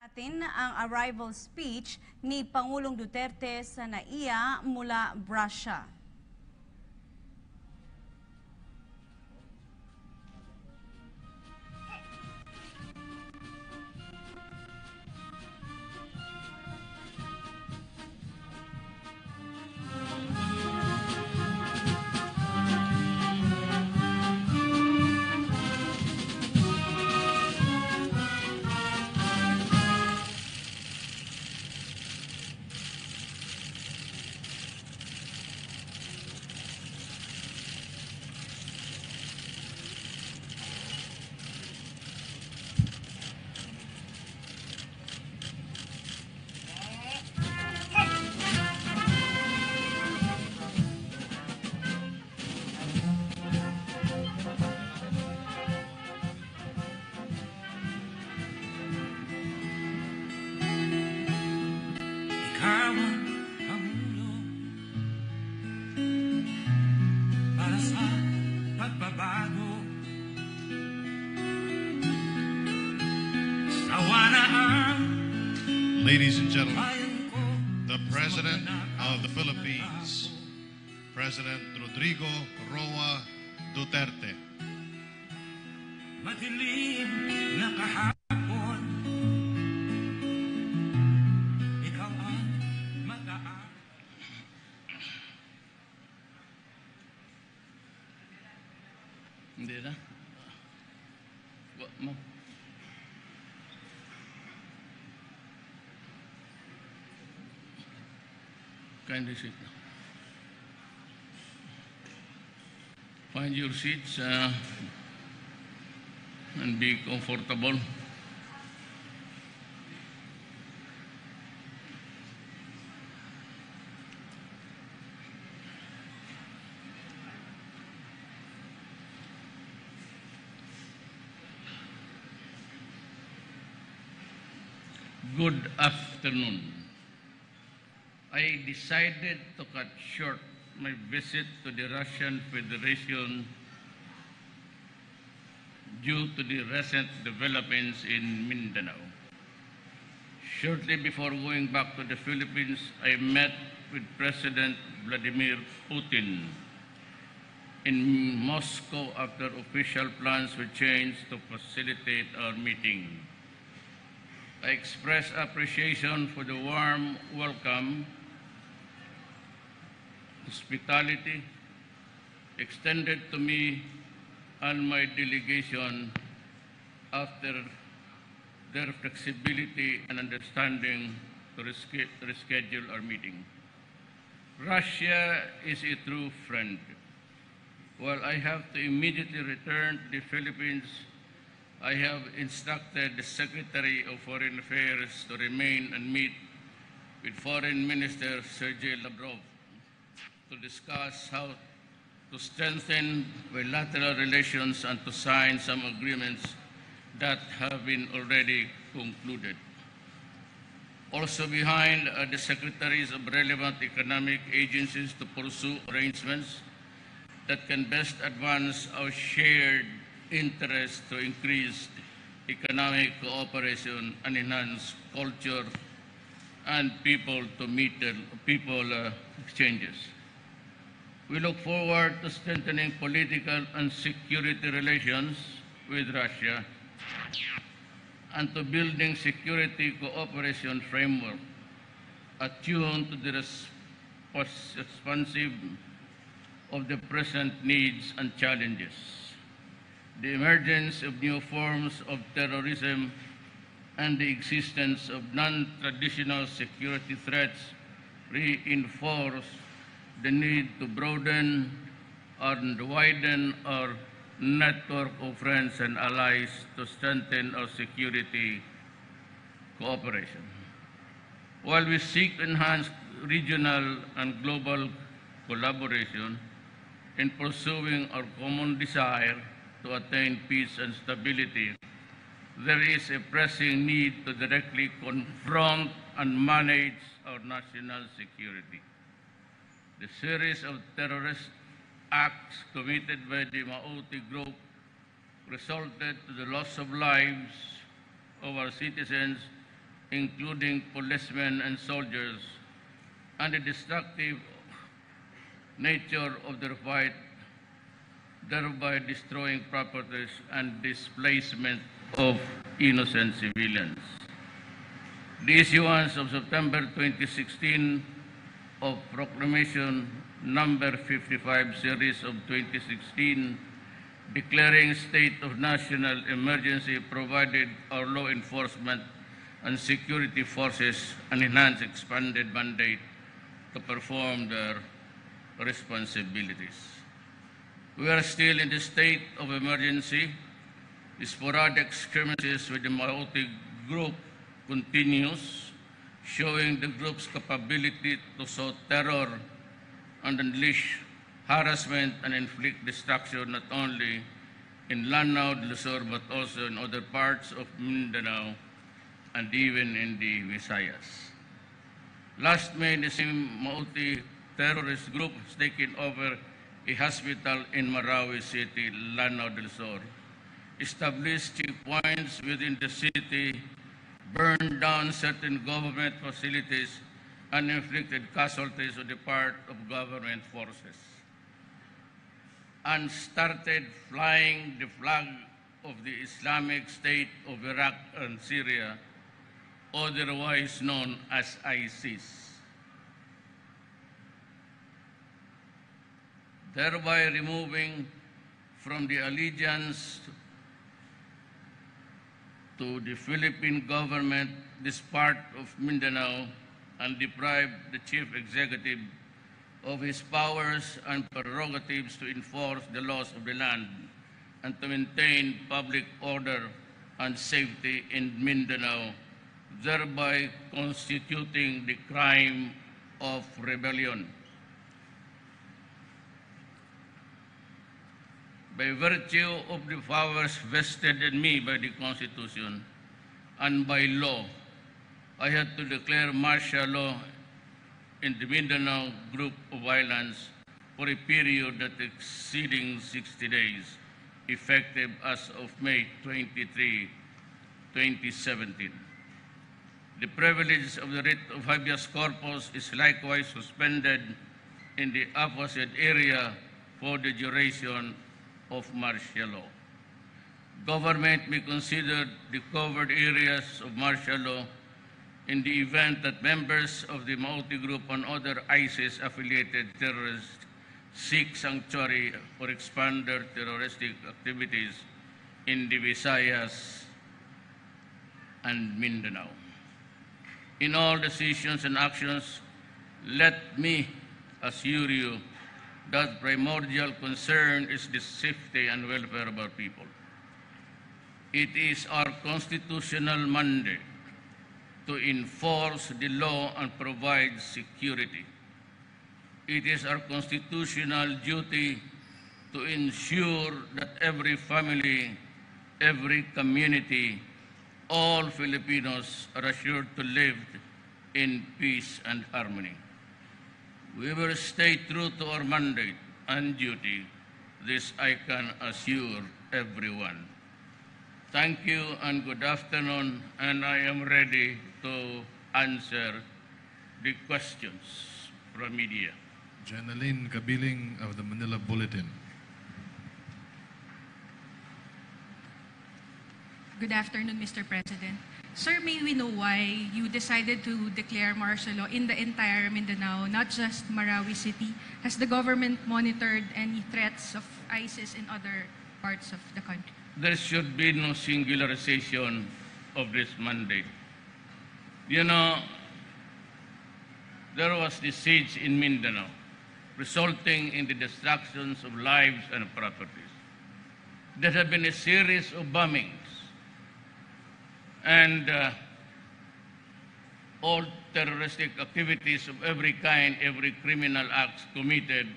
Atin ang arrival speech ni Pangulong Duterte sa NAIA mula Russia. Ladies and gentlemen, the President of the Philippines, President Rodrigo Roa Duterte. Madilim na kahapon, ikaw ang magaan. Hindi na. Kindly sit. Find your seats and be comfortable. Good afternoon. I decided to cut short my visit to the Russian Federation due to the recent developments in Mindanao. Shortly before going back to the Philippines, I met with President Vladimir Putin in Moscow after official plans were changed to facilitate our meeting. I expressed appreciation for the warm welcome, hospitality extended to me and my delegation after their flexibility and understanding to reschedule our meeting. Russia is a true friend. While I have to immediately return to the Philippines, I have instructed the Secretary of Foreign Affairs to remain and meet with Foreign Minister Sergei Lavrov to discuss how to strengthen bilateral relations and to sign some agreements that have been already concluded. Also behind are the secretaries of relevant economic agencies to pursue arrangements that can best advance our shared interest to increase economic cooperation and enhance culture and people exchanges. We look forward to strengthening political and security relations with Russia and to building security cooperation framework attuned to the responsive of the present needs and challenges. The emergence of new forms of terrorism and the existence of non-traditional security threats reinforce the need to broaden and widen our network of friends and allies to strengthen our security cooperation. While we seek to enhance regional and global collaboration in pursuing our common desire to attain peace and stability, there is a pressing need to directly confront and manage our national security. The series of terrorist acts committed by the Maoti group resulted to the loss of lives of our citizens including policemen and soldiers, and the destructive nature of their fight, thereby destroying properties and displacement of innocent civilians. The issuance of September 2016 of Proclamation number 55 series of 2016 declaring state of national emergency provided our law enforcement and security forces an enhanced expanded mandate to perform their responsibilities. We are still in the state of emergency. The sporadic skirmishes with the Marawi group continues, showing the group's capability to sow terror and unleash harassment and inflict destruction not only in Lanao, Luzon, but also in other parts of Mindanao and even in the Visayas. Last May, the same Mauti terrorist group has taken over a hospital in Marawi City, Lanao del Sur, established checkpoints within the city, burned down certain government facilities, and inflicted casualties on the part of government forces, and started flying the flag of the Islamic State of Iraq and Syria, otherwise known as ISIS, thereby removing from the allegiance to the Philippine government this part of Mindanao and deprive the chief executive of his powers and prerogatives to enforce the laws of the land and to maintain public order and safety in Mindanao, thereby constituting the crime of rebellion. By virtue of the powers vested in me by the Constitution and by law, I had to declare martial law in the Mindanao Group of Islands for a period that exceeding 60 days, effective as of May 23, 2017. The privilege of the writ of habeas corpus is likewise suspended in the opposite area for the duration of martial law. Government may consider the covered areas of martial law in the event that members of the Mauti Group and other ISIS-affiliated terrorists seek sanctuary or expand their terroristic activities in the Visayas and Mindanao. In all decisions and actions, let me assure you that primordial concern is the safety and welfare of our people. It is our constitutional mandate to enforce the law and provide security. It is our constitutional duty to ensure that every family, every community, all Filipinos are assured to live in peace and harmony. We will stay true to our mandate and duty. This I can assure everyone. Thank you and good afternoon, and I am ready to answer the questions from media. Jenaline Kabiling of the Manila Bulletin. Good afternoon, Mr. President. Sir, may we know why you decided to declare martial law in the entire Mindanao, not just Marawi City? Has the government monitored any threats of ISIS in other parts of the country? There should be no singularization of this mandate. You know, there was the siege in Mindanao, resulting in the destructions of lives and properties. There have been a series of bombings and all terroristic activities of every kind, every criminal acts committed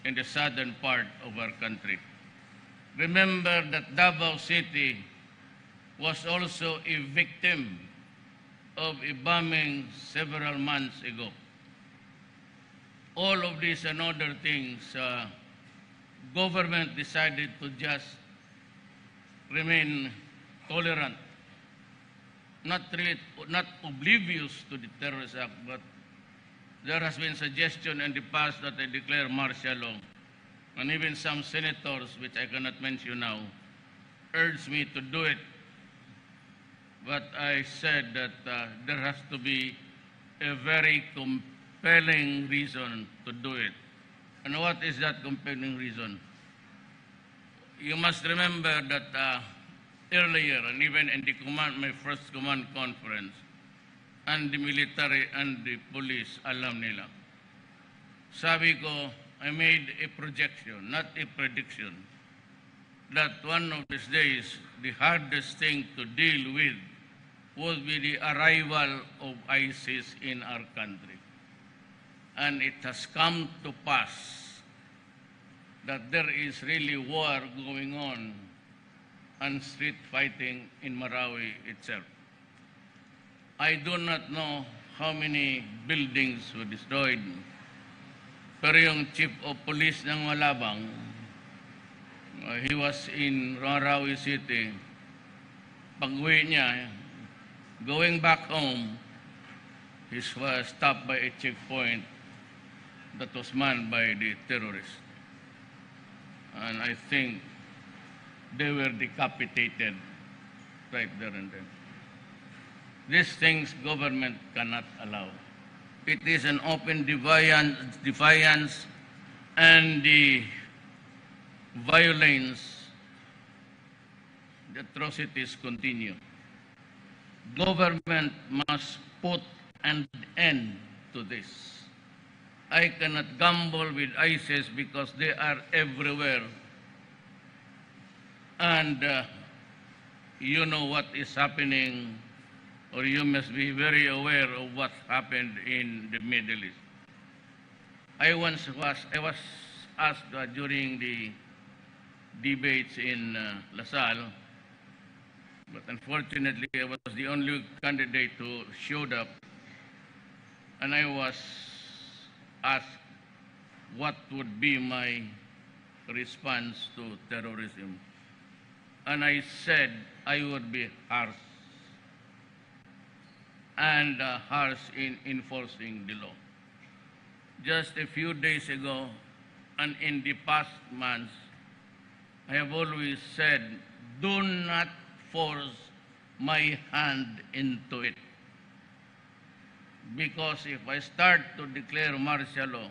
in the southern part of our country. Remember that Davao City was also a victim of a bombing several months ago. All of these and other things, government decided to just remain tolerant not oblivious to the terrorist act, but there has been suggestion in the past that I declare martial law, and even some senators, which I cannot mention now, urged me to do it. But I said that there has to be a very compelling reason to do it. And what is that compelling reason? You must remember that earlier, and even in the my first command conference, and the military and the police, alam nila. Sabi ko, I made a projection, not a prediction, that one of these days, the hardest thing to deal with would be the arrival of ISIS in our country. And it has come to pass that there is really war going on and street fighting in Marawi itself. I do not know how many buildings were destroyed, pero yung chief of police ng Malabang, he was in Marawi City. Pag-uwi niya, going back home, he was stopped by a checkpoint that was manned by the terrorists. And I think they were decapitated right there and then. These things government cannot allow. It is an open defiance and the violence, the atrocities continue. Government must put an end to this. I cannot gamble with ISIS because they are everywhere. And you know what is happening, or you must be very aware of what happened in the Middle East. I was asked during the debates in LaSalle, but unfortunately I was the only candidate who showed up, and I was asked what would be my response to terrorism. And I said I would be harsh, and harsh in enforcing the law. Just a few days ago, and in the past months, I have always said, do not force my hand into it. Because if I start to declare martial law,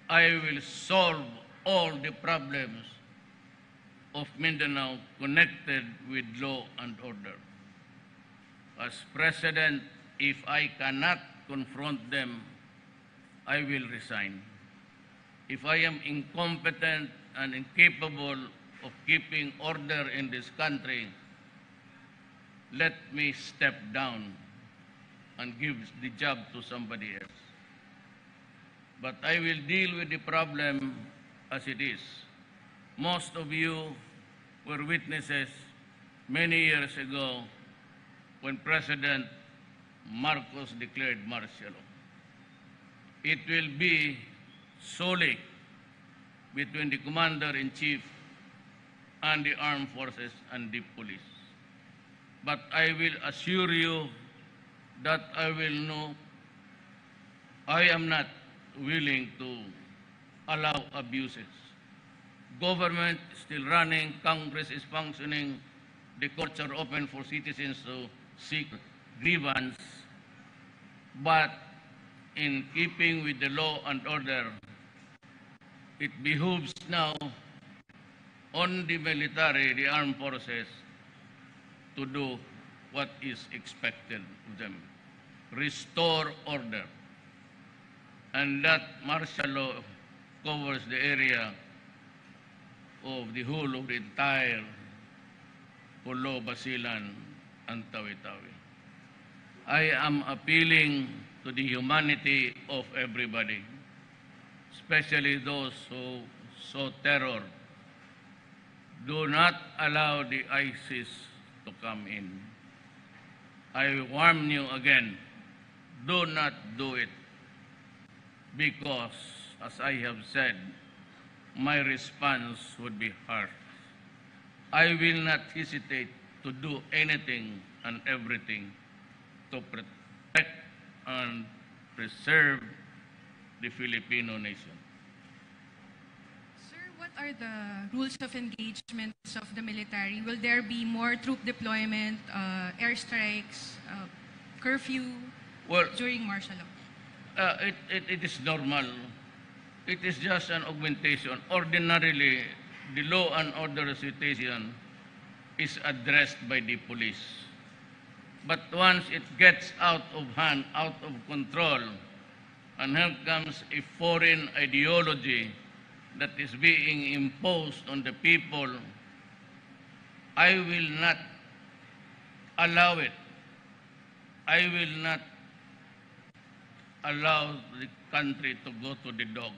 I will solve all the problems of Mindanao connected with law and order. As president, if I cannot confront them, I will resign. If I am incompetent and incapable of keeping order in this country, let me step down and give the job to somebody else. But I will deal with the problem as it is. Most of you were witnesses many years ago when President Marcos declared martial law. It will be solely between the Commander-in-Chief and the armed forces and the police. But I will assure you that I am not willing to allow abuses. Government is still running, Congress is functioning, the courts are open for citizens to seek grievance, but in keeping with the law and order, it behooves now on the military, the armed forces, to do what is expected of them. Restore order. And that martial law covers the area of the whole of the entire Pulo, Basilan, and Tawi-Tawi. I am appealing to the humanity of everybody, especially those who saw terror. Do not allow the ISIS to come in. I warn you again, do not do it, because, as I have said, my response would be harsh. I will not hesitate to do anything and everything to protect and preserve the Filipino nation. Sir, what are the rules of engagements of the military? Will there be more troop deployment, airstrikes, curfew Well, during martial law? it is normal. It is just an augmentation. Ordinarily, the law and order situation is addressed by the police. But once it gets out of hand, out of control, and here comes a foreign ideology that is being imposed on the people, I will not allow it. I will not allow the country to go to the dogs.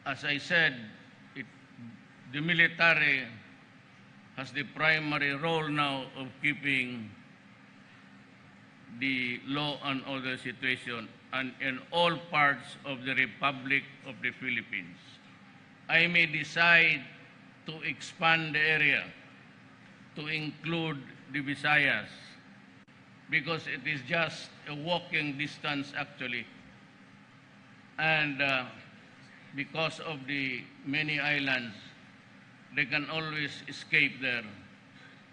As I said, the military has the primary role now of keeping the law and order situation and in all parts of the Republic of the Philippines. I may decide to expand the area to include the Visayas because it is just a walking distance actually, and because of the many islands, they can always escape there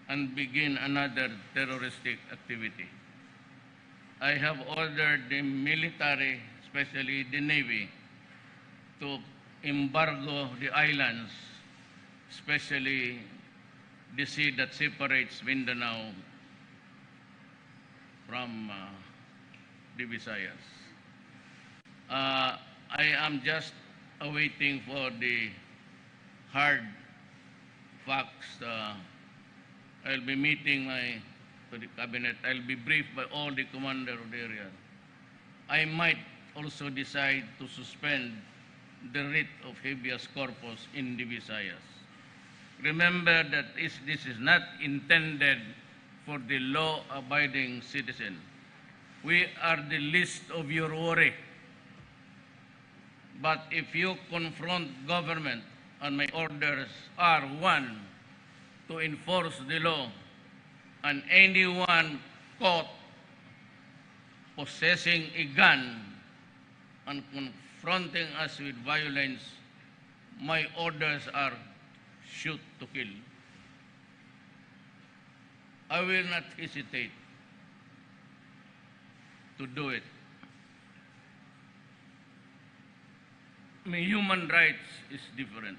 and begin another terroristic activity. I have ordered the military, especially the Navy, to embargo the islands, especially the sea that separates Mindanao from the Visayas. I am just awaiting for the hard facts. I'll be meeting to the cabinet. I'll be briefed by all the commander of the area. I might also decide to suspend the writ of habeas corpus in the Visayas. Remember that this is not intended for the law-abiding citizen. We are the least of your worry. But if you confront government, and my orders are, one, to enforce the law, and anyone caught possessing a gun and confronting us with violence, my orders are shoot to kill. I will not hesitate to do it. Human rights is different.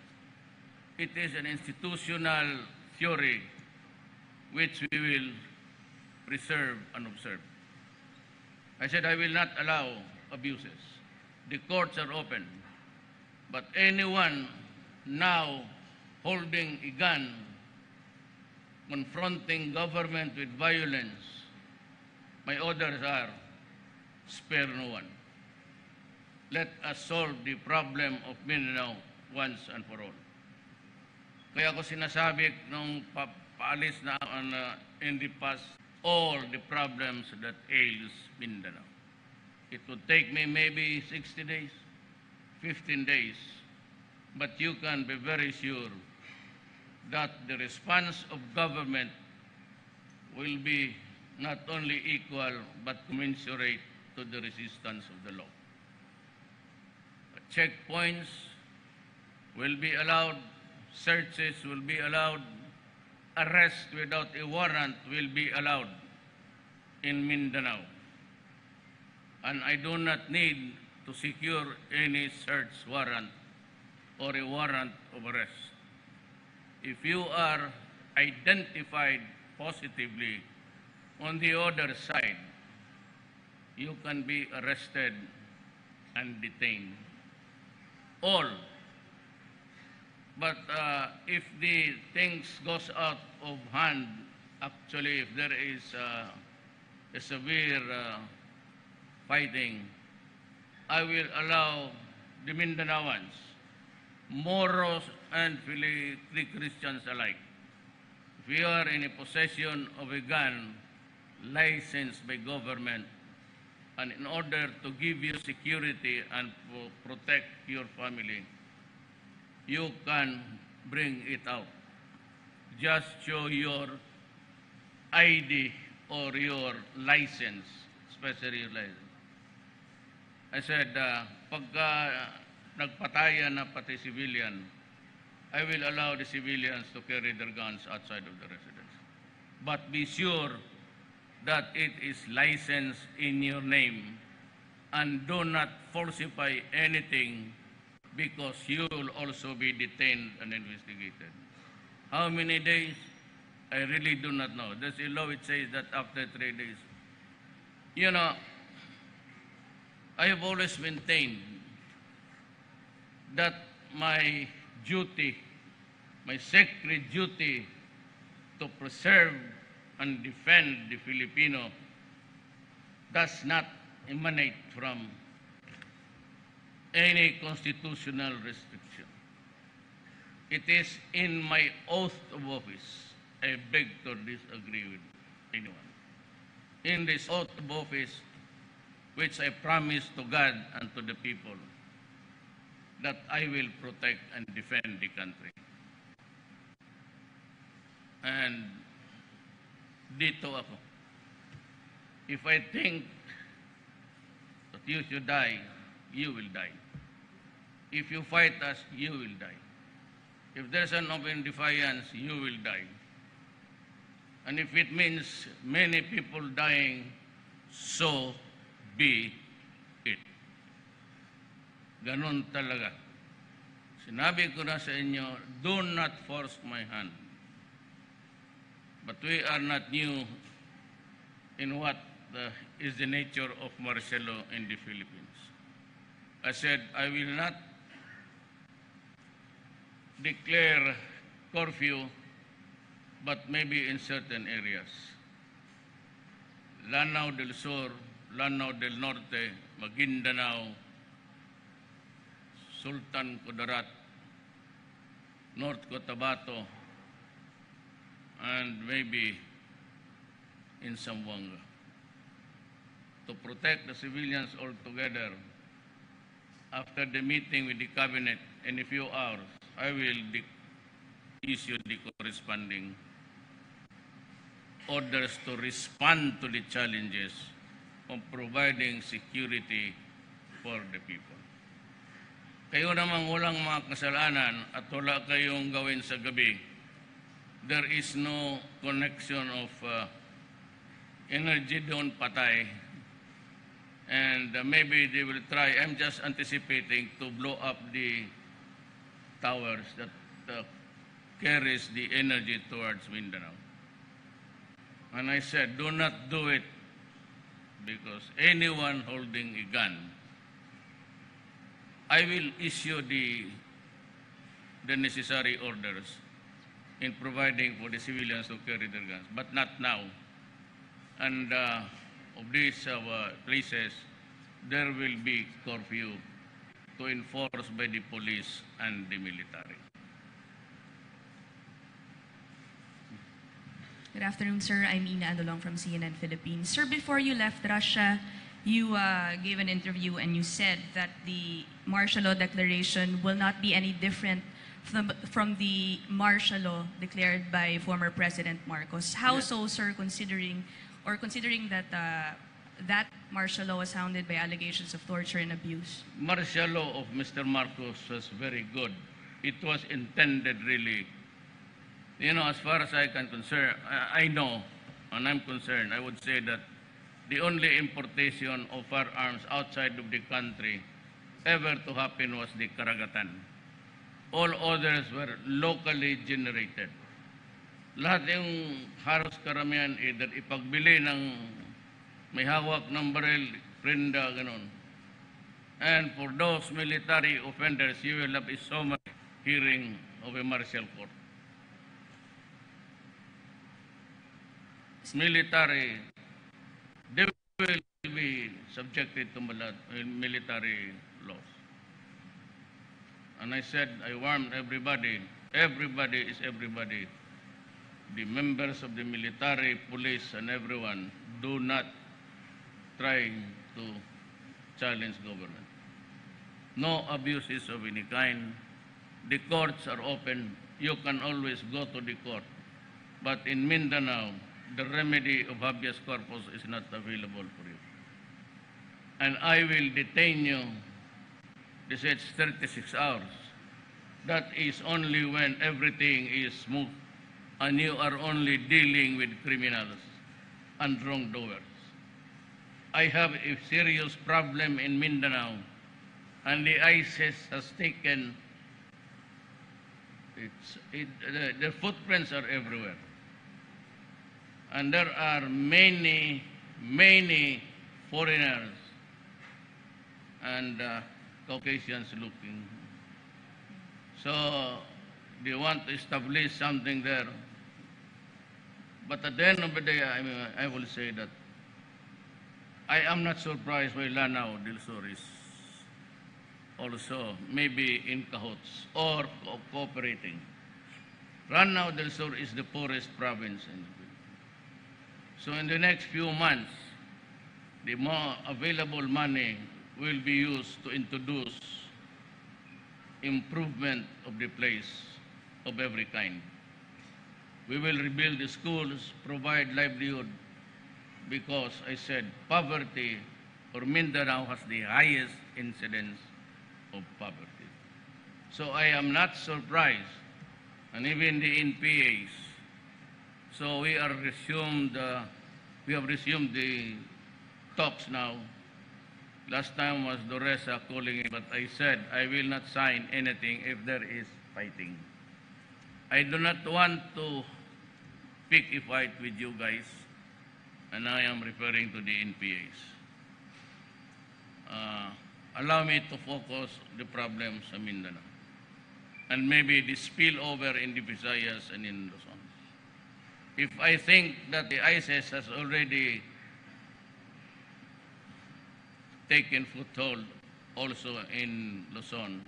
It is an institutional theory which we will preserve and observe. I said I will not allow abuses. The courts are open. But anyone now holding a gun, confronting government with violence, my orders are spare no one. Let us solve the problem of Mindanao once and for all. Kaya ko sinasabi nung paalis na in the past, all the problems that ails Mindanao. It would take me maybe 60 days, 15 days, but you can be very sure that the response of government will be not only equal but commensurate to the resistance of the law. Checkpoints will be allowed, searches will be allowed, arrest without a warrant will be allowed in Mindanao. And I do not need to secure any search warrant or a warrant of arrest. If you are identified positively on the other side, you can be arrested and detained. All. But if the things goes out of hand, actually if there is a severe fighting, I will allow the Mindanaoans, Moros and the Christians alike, if you are in a possession of a gun licensed by government, and in order to give you security and protect your family, you can bring it out. just show your ID or your license, especially your license. I said, pagka nagpatayan na pati civilian, I will allow the civilians to carry their guns outside of the residence. But be sure that it is licensed in your name, and do not falsify anything, because you will also be detained and investigated. How many days? I really do not know. There's a law which says that after 3 days. You know, I have always maintained that my duty, my sacred duty to preserve and defend the Filipino does not emanate from any constitutional restriction. It is in my oath of office. I beg to disagree with anyone. In this oath of office, which I promise to God and to the people, that I will protect and defend the country. And dito ako. If I think that you should die, you will die. If you fight us, you will die. If there's an open defiance, you will die. And if it means many people dying, so be it. Ganon talaga. Sinabi ko na sa inyo, do not force my hand. But we are not new in what is the nature of martial law in the Philippines. I said, I will not declare curfew, but maybe in certain areas. Lanao del Sur, Lanao del Norte, Maguindanao, Sultan Kudarat, North Cotabato, and maybe in Zamboanga. To protect the civilians altogether, after the meeting with the cabinet in a few hours, I will issue the corresponding orders to respond to the challenges of providing security for the people. Kayo namang walang mga kasalanan at wala kayong gawin sa gabi. There is no connection of energy doon patay. And maybe they will try, I'm just anticipating, to blow up the towers that carries the energy towards Mindanao. And I said, do not do it, because anyone holding a gun, I will issue the necessary orders in providing for the civilians to carry their guns, but not now. And of these places, there will be curfew to enforce by the police and the military. Good afternoon, sir. I'm Ina Andolong from CNN Philippines. Sir, before you left Russia, you gave an interview and you said that the martial law declaration will not be any different from the martial law declared by former President Marcos. How so, sir, considering that that martial law was hounded by allegations of torture and abuse? Martial law of Mr. Marcos was very good. It was intended really, you know, as far as I can concern, I know, and I'm concerned, I would say that the only importation of firearms outside of the country ever to happen was the Karagatan. All others were locally generated. Lahat yung halos karamihan, either ipagbili ng may hawak ng baril, prenda, ganon. And for those military offenders, you will have a summary hearing of a martial court. Military, they will be subjected to military laws. And I said, I warned everybody, everybody is everybody. The members of the military, police, and everyone, do not try to challenge government. No abuses of any kind. The courts are open. You can always go to the court. But in Mindanao, the remedy of habeas corpus is not available for you. And I will detain you, they said 36 hours. That is only when everything is smooth and you are only dealing with criminals and wrongdoers. I have a serious problem in Mindanao, and the ISIS has taken, their footprints are everywhere. And there are many, many foreigners and Caucasians looking. So they want to establish something there. But at the end of the day, I will say that I am not surprised why Lanao del Sur is also maybe in cahoots or cooperating. Lanao del Sur is the poorest province in the Philippines. So in the next few months, the more available money will be used to introduce improvement of the place of every kind. We will rebuild the schools, provide livelihood, because I said poverty, or Mindanao has the highest incidence of poverty. So I am not surprised, and even the NPAs. So we have resumed the talks now. Last time was Doresa calling it, but I said I will not sign anything if there is fighting. I do not want to pick a fight with you guys, and I am referring to the NPAs. Allow me to focus the problems in Mindanao, and maybe the spillover in the Visayas and in Luzon. If I think that the ISIS has already taken foothold also in Luzon,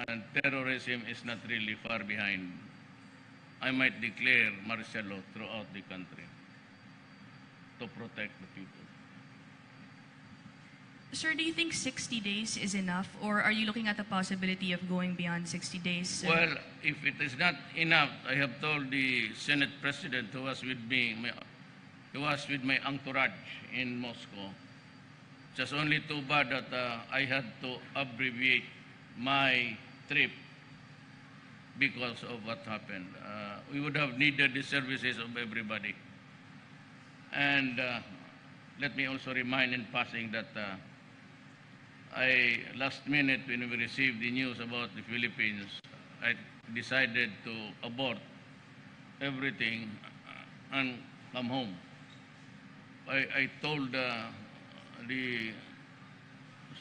and terrorism is not really far behind, I might declare martial law throughout the country to protect the people. Sir, do you think 60 days is enough, or are you looking at the possibility of going beyond 60 days? Well, if it is not enough, I have told the Senate President who was with me, who was with my entourage in Moscow. Just only too bad that I had to abbreviate my trip because of what happened. We would have needed the services of everybody. And let me also remind in passing that last minute when we received the news about the Philippines, I decided to abort everything and come home. I told the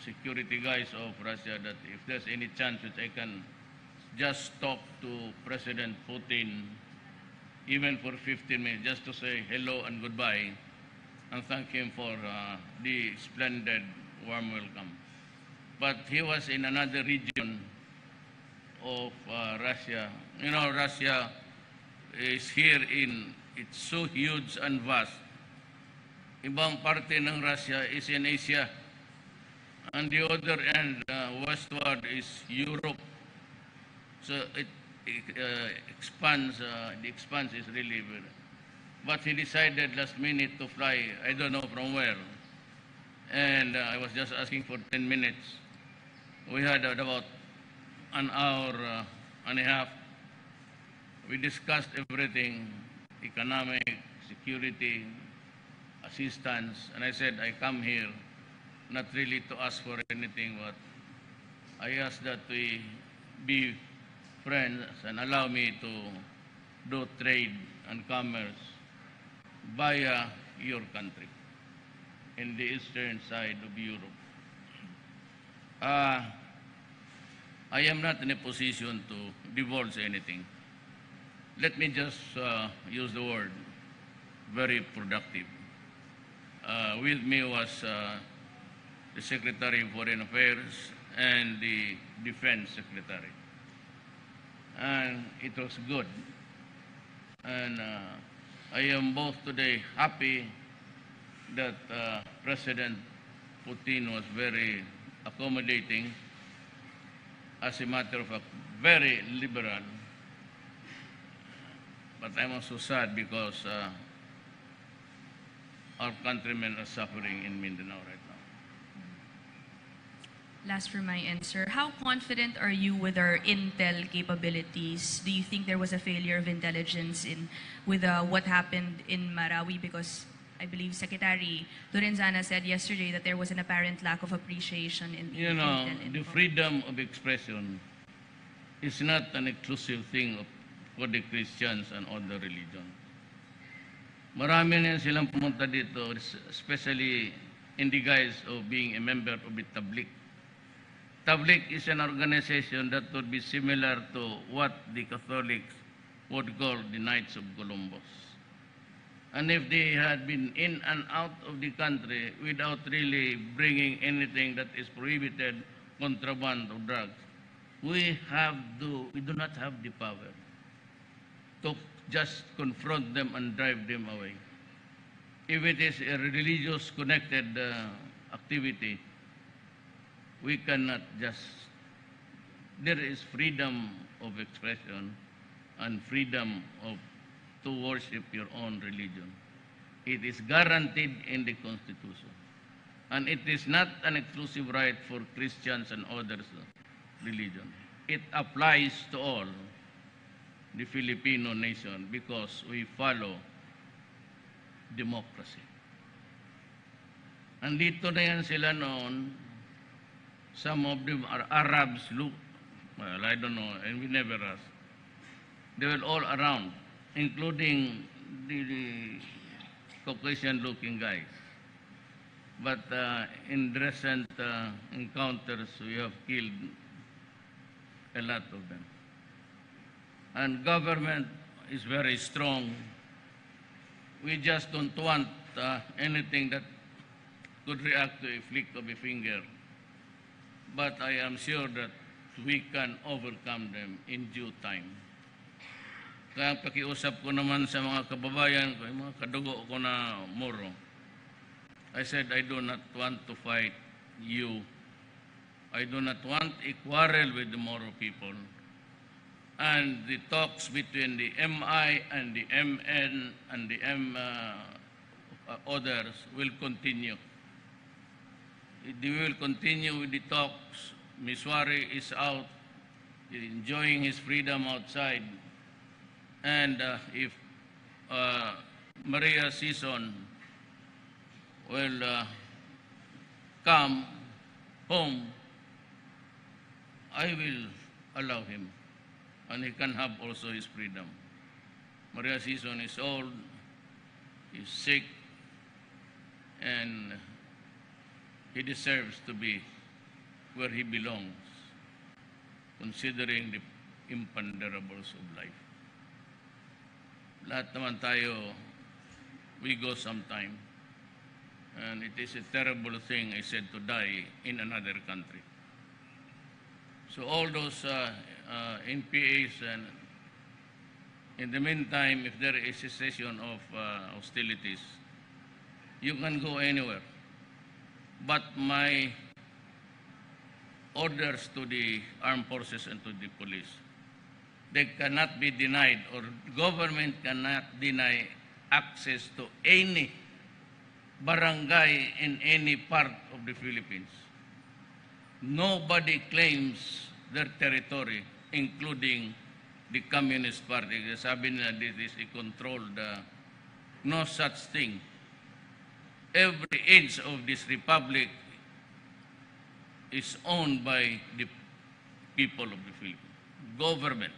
security guys of Russia that if there's any chance that I can just talk to President Putin, even for 15 minutes, just to say hello and goodbye, and thank him for the splendid warm welcome. But he was in another region of Russia. You know, Russia is here it's so huge and vast. Ibang parte ng Russia is in Asia. And the other end, westward, is Europe. So it expands, the expanse is really very. But he decided last minute to fly, I don't know from where. And I was just asking for 10 minutes. We had about an hour and a half. We discussed everything, economic, security, assistance. And I said, I come here not really to ask for anything, but I ask that we be friends and allow me to do trade and commerce via your country in the eastern side of Europe. I am not in a position to divulge anything. Let me just use the word very productive. With me was the Secretary of Foreign Affairs and the Defense Secretary. And it was good. And I am both today happy that President Putin was very accommodating, as a matter of fact, very liberal. But I'm also sad because our countrymen are suffering in Mindanao right now. Last for my answer, how confident are you with our intel capabilities? Do you think there was a failure of intelligence with what happened in Marawi? Because I believe Secretary Lorenzana said yesterday that there was an apparent lack of appreciation in the You know, intel the info. freedom of expression is not an exclusive thing for the Christians and other religions. Marami na silang pumunta dito, especially in the guise of being a member of the Tabligh. Tabligh is an organization that would be similar to what the Catholics would call the Knights of Columbus. And if they had been in and out of the country without really bringing anything that is prohibited, contraband of drugs, we do not have the power to just confront them and drive them away. If it is a religious connected activity, we cannot just, there is freedom of expression and freedom to worship your own religion. It is guaranteed in the Constitution. And it is not an exclusive right for Christians and others religion. It applies to all the Filipino nation because we follow democracy. Andito na yan sila noon. Some of them are Arabs, well, I don't know, and we never asked. They were all around, including the Caucasian-looking guys. But in recent encounters, we have killed a lot of them. And government is very strong. We just don't want anything that could react to a flick of a finger. But I am sure that we can overcome them in due time. Kaya pakiusap ko naman sa mga kababayan ko, mga kadugo ko na Moro. I said, I do not want to fight you. I do not want a quarrel with the Moro people. And the talks between the MI and the MN and the others will continue. We will continue with the talks. Miswari is out, enjoying his freedom outside. And if Maria Season will come home, I will allow him. And he can have also his freedom. Maria Season is old, is sick, and he deserves to be where he belongs, considering the imponderables of life. Lahat naman tayo, we go sometime. And it is a terrible thing, I said, to die in another country. So all those NPAs, and in the meantime, if there is a cessation of hostilities, you can go anywhere. But my orders to the armed forces and to the police, they cannot be denied, or government cannot deny access to any barangay in any part of the Philippines. Nobody claims their territory, including the Communist Party. Sabi nila, this is a controlled, no such thing. Every inch of this republic is owned by the people of the Philippines, government.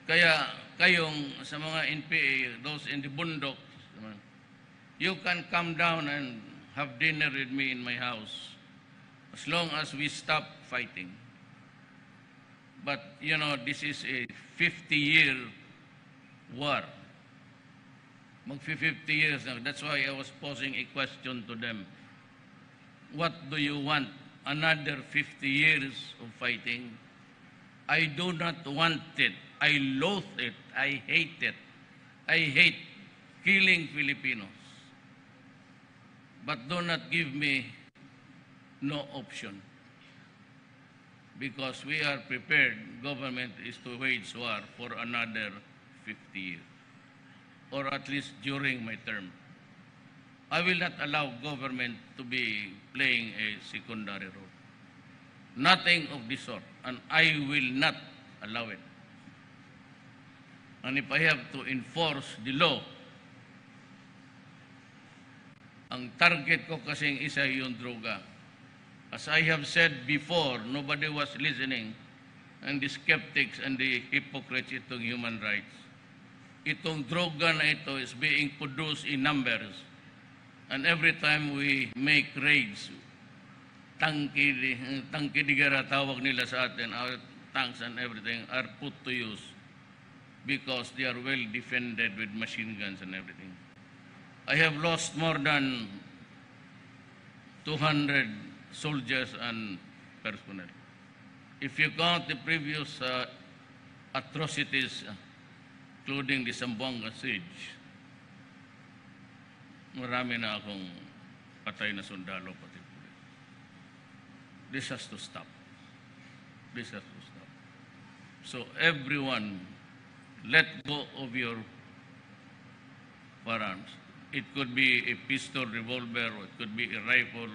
Kaya kayong sa mga NPA, those in the bundok, you can come down and have dinner with me in my house as long as we stop fighting. But, you know, this is a 50-year war. Mag-50 years now. That's why I was posing a question to them. What do you want? Another 50 years of fighting? I do not want it. I loathe it. I hate it. I hate killing Filipinos. But do not give me no option. Because we are prepared, government is to wage war for another 50 years, or at least during my term. I will not allow government to be playing a secondary role. Nothing of this sort, and I will not allow it. And if I have to enforce the law, ang target ko kasing isa yung droga. As I have said before, nobody was listening, and the skeptics and the hypocrites itong human rights. Itong droga na ito is being produced in numbers. And every time we make raids, tangkidigara tawag nila sa atin, our tanks and everything are put to use because they are well defended with machine guns and everything. I have lost more than 200 soldiers and personnel. If you count the previous atrocities, including the Zamboanga siege, marami na akong patay na sundalo, pati pulis. This has to stop. This has to stop. So everyone, let go of your firearms. It could be a pistol, revolver, or it could be a rifle,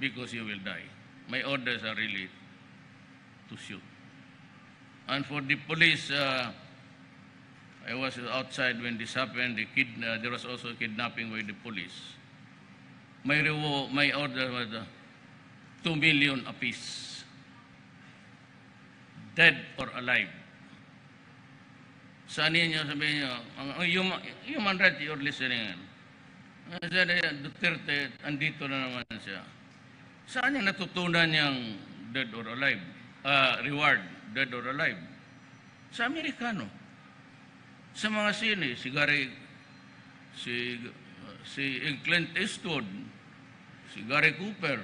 because you will die. My orders are really to shoot. And for the police, I was outside when this happened. There was also kidnapping by the police. My order was 2 million apiece, dead or alive. Saan niyo sabihin niyo, human rights you're listening. Duterte, andito na naman siya. Saan niya natutunan niyang dead or alive? Reward, dead or alive? Sa Amerikano. Sa mga sine, si Clint Eastwood, si Gary Cooper,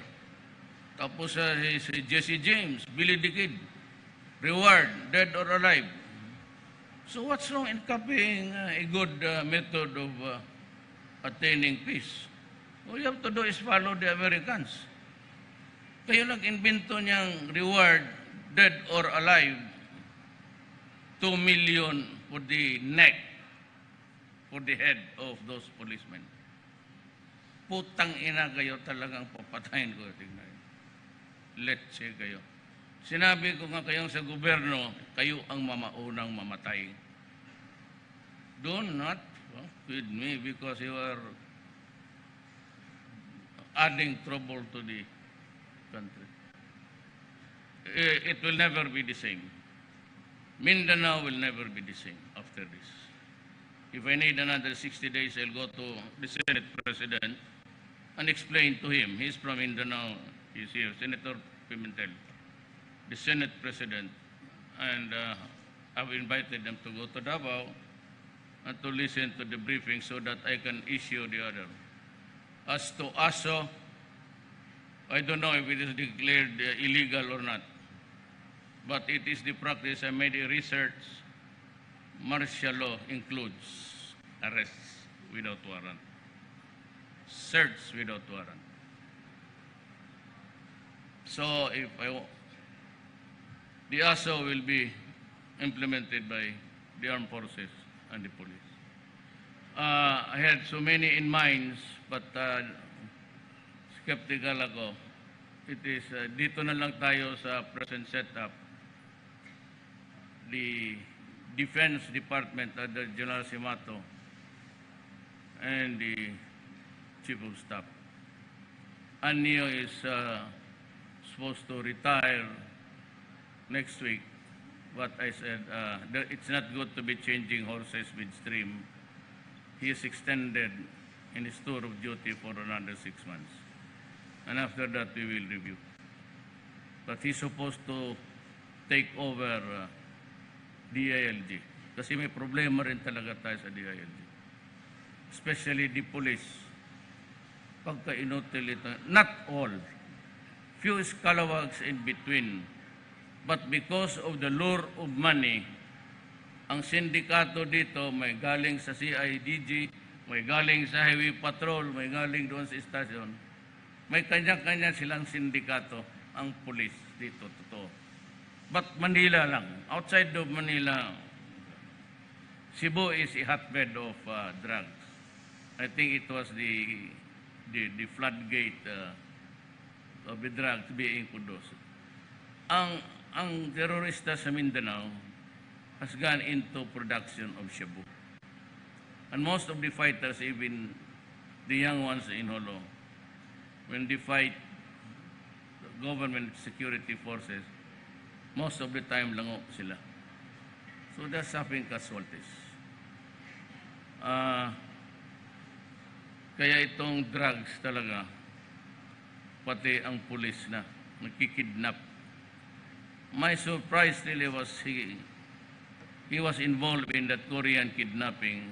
tapos si Jesse James, Billy the Kid. Reward, dead or alive. So what's wrong in copying a good method of attaining peace? All you have to do is follow the Americans. Kayo nag-invento niyang reward, dead or alive, 2 million for the neck, for the head of those policemen. Putang ina kayo, talagang papatayin ko. Tingnan. Let's say kayo. Sinabi ko nga kayong sa gobyerno, kayo ang mamaunang mamatay. Do not with me because you are adding trouble to the country. It will never be the same. Mindanao will never be the same after this. If I need another 60 days, I'll go to the Senate President and explain to him. He's from Mindanao. He's here, Senator Pimentel, the Senate President. And I've invited them to go to Davao and to listen to the briefing so that I can issue the order. As to ASO, I don't know if it is declared illegal or not. But it is the practice. I made a research. Martial law includes arrests without warrant, search without warrant. So if the ASO will be implemented by the armed forces and the police. I had so many in mind, but skeptical ako. It is dito na lang tayo sa present setup. The Defense Department under General Simato and the Chief of Staff. Anio is supposed to retire next week, but I said it's not good to be changing horses midstream. He is extended in his tour of duty for another 6 months. And after that, we will review. But he's supposed to take over DILG. Kasi may problema rin talaga tayo sa DILG. Especially the police. Pagka inutilita, not all. Few scalawags in between. But because of the lure of money, ang sindikato dito may galing sa CIDG, may galing sa Highway Patrol, may galing doon sa istasyon. May kanya-kanya silang sindikato, ang police dito, totoo. But Manila lang. Outside of Manila, Cebu is a hotbed of drugs. I think it was the floodgate of the drugs being produced. Ang terorista sa Mindanao has gone into production of shabu. And most of the fighters, even the young ones in Holo, when they fight the government security forces, most of the time lango sila. So they're suffering casualties. Kaya itong drugs talaga, pati ang pulis na nakikidnap. My surprise really was he was involved in that Korean kidnapping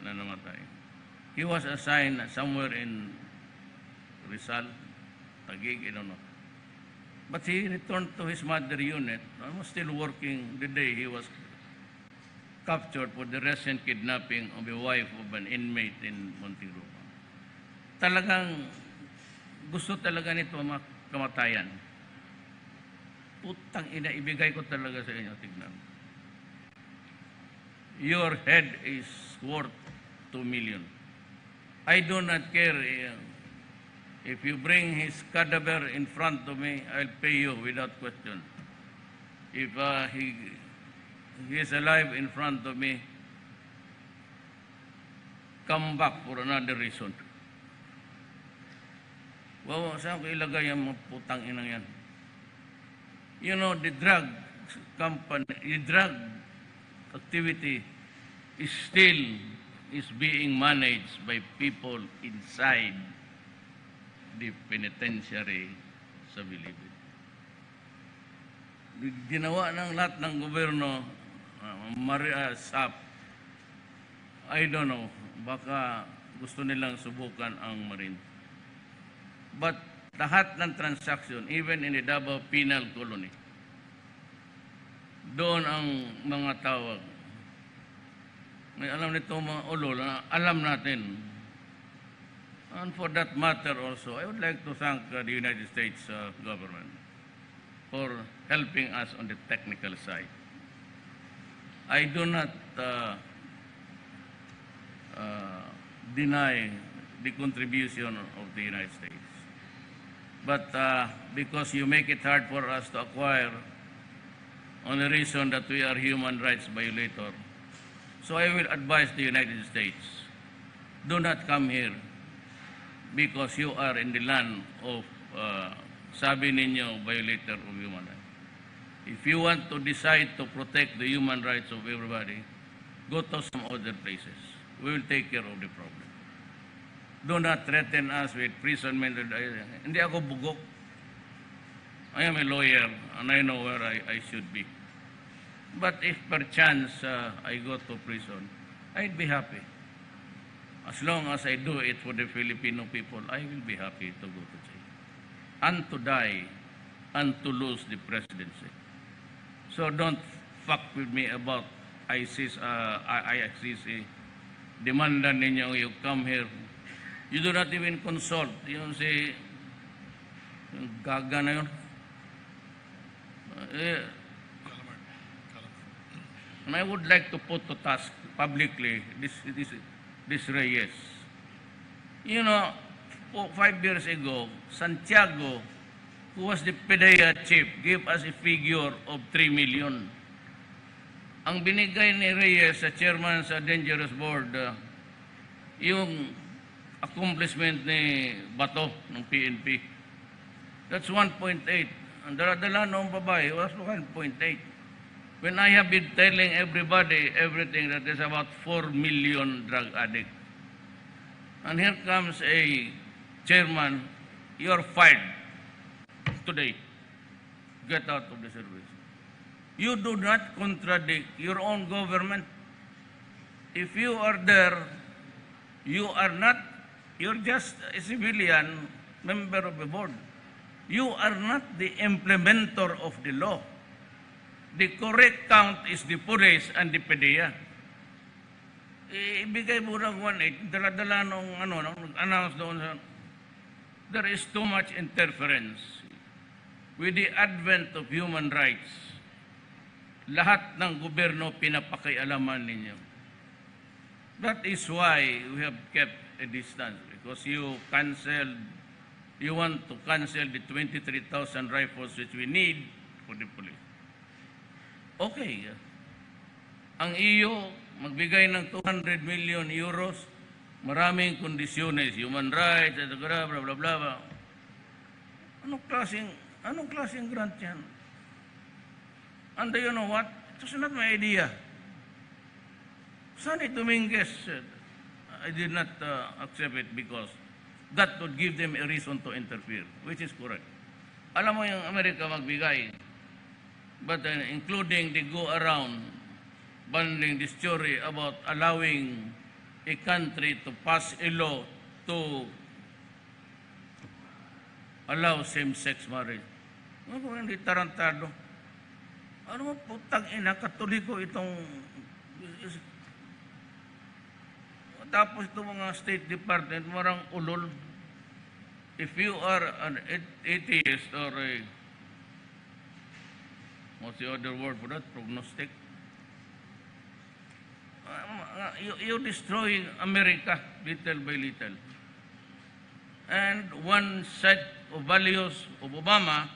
na namatay. He was assigned somewhere in Rizal, Taguig, I don't know. But he returned to his mother unit. I was still working the day he was captured for the recent kidnapping of a wife of an inmate in Montevideo. Talagang gusto talaga nito kamatayan. Putang ina, ibigay ko talaga sa inyo, tignan. Your head is worth 2 million. I do not care if you bring his cadaver in front of me, I'll pay you without question. If he is alive in front of me, come back for another reason. Wow, saan ko ilagay ang mga putang inang yan? You know, the drug activity is being managed by people inside the penitentiary sa Bilibid. Ginawa ng lahat ng gobyerno, SAP, I don't know, baka gusto nilang subukan ang Marine. But lahat ng transaction, even in the Davao Penal Colony, doon ang mga tawag. May alam nito mga ulol, alam natin. And for that matter also, I would like to thank the United States government for helping us on the technical side. I do not deny the contribution of the United States. But because you make it hard for us to acquire on the reason that we are human rights violator, so I will advise the United States, do not come here because you are in the land of, sabi ninyo, violator of human rights. If you want to decide to protect the human rights of everybody, go to some other places. We will take care of the problem. Do not threaten us with imprisonment. Hindi ako bugok. I am a lawyer and I know where I should be. But if perchance I go to prison, I'd be happy. As long as I do it for the Filipino people, I will be happy to go to jail. And to die and to lose the presidency. So don't fuck with me about ICC. Demandan ninyo, you come here. You do not even consult. Yung si gaga na yun. And I would like to put to task publicly this Reyes. You know, 5 years ago, Santiago, who was the PDEA chief, gave us a figure of 3 million. Ang binigay ni Reyes sa chairman sa Dangerous Board, yung accomplishment ni Bato ng PNP. That's 1.8. Ang dala-dala noong babae was 1.8. When I have been telling everybody everything that there's about 4 million drug addicts. And here comes a chairman, you're fired today. Get out of the service. You do not contradict your own government. If you are there, you're just a civilian member of the board. You are not the implementer of the law. The correct count is the police and the PDEA. Ibigay mo ng 1.8, dala-dala nung announce doon sa, there is too much interference with the advent of human rights. Lahat ng gobyerno pinapakialaman ninyo. That is why we have kept a distance, because you want to cancel the 23,000 rifles which we need for the police. Okay. Ang EU magbigay ng 200 million euros, maraming kondisyones, human rights, bla bla bla bla. Anong klaseng grant yan? And you know what? It was not my idea. Sonny Dominguez said, I did not accept it because that would give them a reason to interfere, which is correct. Alam mo yung Amerika magbigay, but including the go-around, bundling the story about allowing a country to pass a law to allow same-sex marriage. Ano kung hindi tarantado? Ano mo putang ina, katoliko itong... Tapos itong mga State Department, marang ulol. If you are an atheist or a... What's the other word for that? Prognostic? You're destroying America little by little. And one set of values of Obama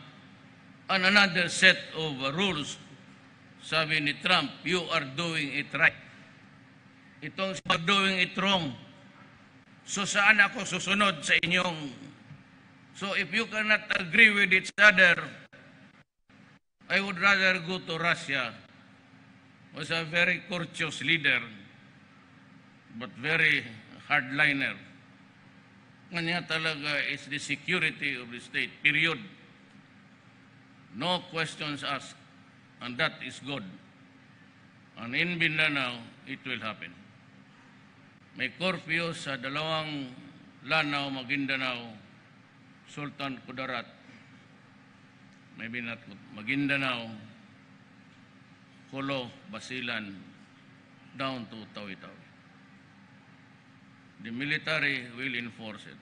and another set of rules, sabi ni Trump, you are doing it right. Itong doing it wrong. So saan ako susunod sa inyong... So if you cannot agree with each other, I would rather go to Russia, who is a very courteous leader, but very hardliner. Kanya talaga is the security of the state, period. No questions asked, and that is good. And in Mindanao, it will happen. May curfew sa dalawang Lanao, Maguindanao, Sultan Kudarat, maybe not Maguindanao, Kolo, Basilan, down to Tawi-Tawi. The military will enforce it.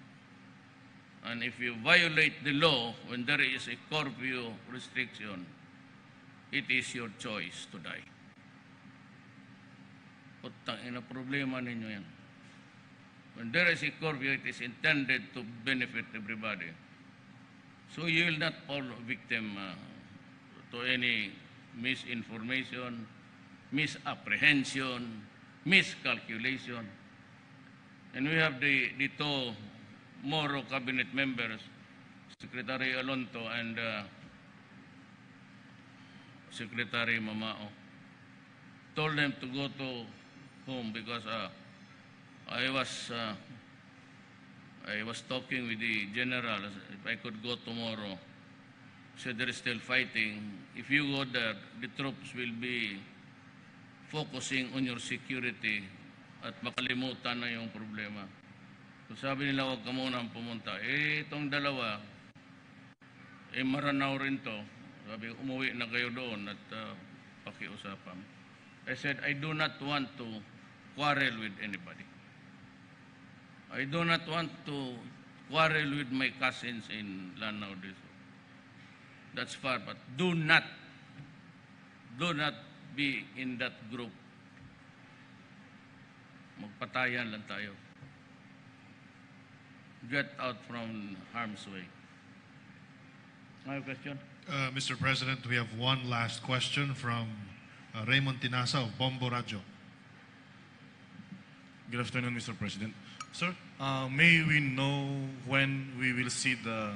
And if you violate the law when there is a curfew restriction, it is your choice to die. Putang ina, problema ninyo yan. When there is a curfew, it is intended to benefit everybody. So you will not fall victim to any misinformation, misapprehension, miscalculation. And we have the two Moro cabinet members, Secretary Alonto and Secretary Mamao, told them to go to home because I was talking with the general, if I could go tomorrow. Said there is still fighting. If you go there, the troops will be focusing on your security at makalimutan na yung problema. So sabi nila, huwag ka munang pumunta. Itong dalawa, Maranao rin to. Sabi, umuwi na kayo doon at pakiusapan. I said, I do not want to quarrel with anybody. I do not want to quarrel with my cousins in Lanao. That's far, but do not be in that group. Magpatayan lang tayo. Get out from harm's way. My question? Mr. President, we have one last question from Raymond Tinasa of Bombo Radio. Good afternoon, Mr. President. Sir, may we know when we will see the